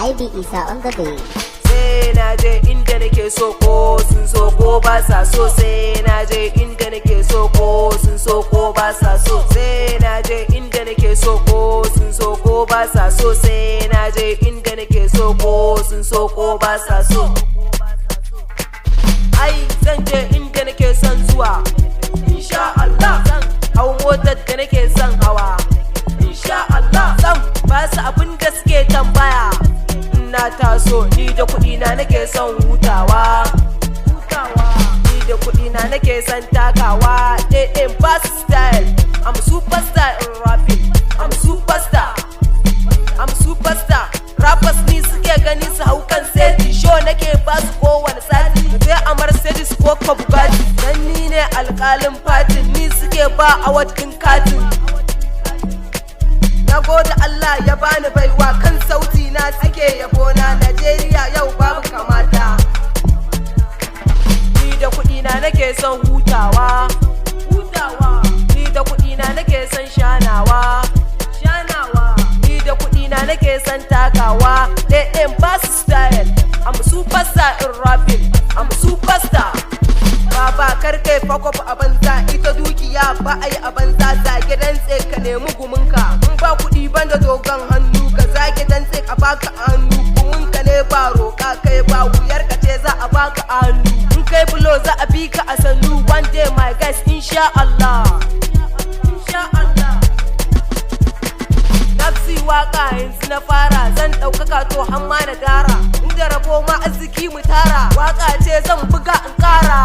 IB Isa on the beat. Sai na je inda nake so ko sun so ko ba sa so. Sai na je inda nake so ko sun so ko ba sa so. Sai na je inda nake so ko sun so ko ba sa so. Sai na je inda nake so ko sun so ko ba sa so. Ai zan je inda nake son zuwa, insha Allah. Zan hau motar da nake son hawa, insha Allah. Zan ba su abin da suke tambaya. Na taso ni da kuɗi na nake son hutawa, ni da kuɗi na nake son takawa. Ba su style, I'm a superstar in rapping, I'm a superstar, I'm a superstar. Rappers ni suke gani su hau kan stage show nake ba su kowane sati. Sai a Mercedes ko Bugatti, dan ni ne alƙalin fatin, ni suke ba award din katin. Na gode Allah ya bani baiwa, kan sauti na suke yabona. Najeriya yau babu kamata. Ni da kuɗi na nake son hutawa, ni da kuɗi na nake son shanawa. Ni da kuɗi na nake son takawa. Ba su style, I'm a superstar in rapping, I'm a superstar. Baba kar kai fakop a banza, ita dukiya ba a yi a banza. Zage dantse ka nemi guminka, in ba kuɗi banda dogon hannu. Ka zage dantse a baka hannu, guminka ne ba roƙa kai ba, wuyar ka ce za a baka hannu. In kai bulo za a bi ka a sannu. One day my guys, insha Allah, insha Allah. Nafsi waka yanzu na fara, zan ɗaukaka to hamma na dara. Inda rabo ma arziki mu tara, waka ce zan buga in ƙara.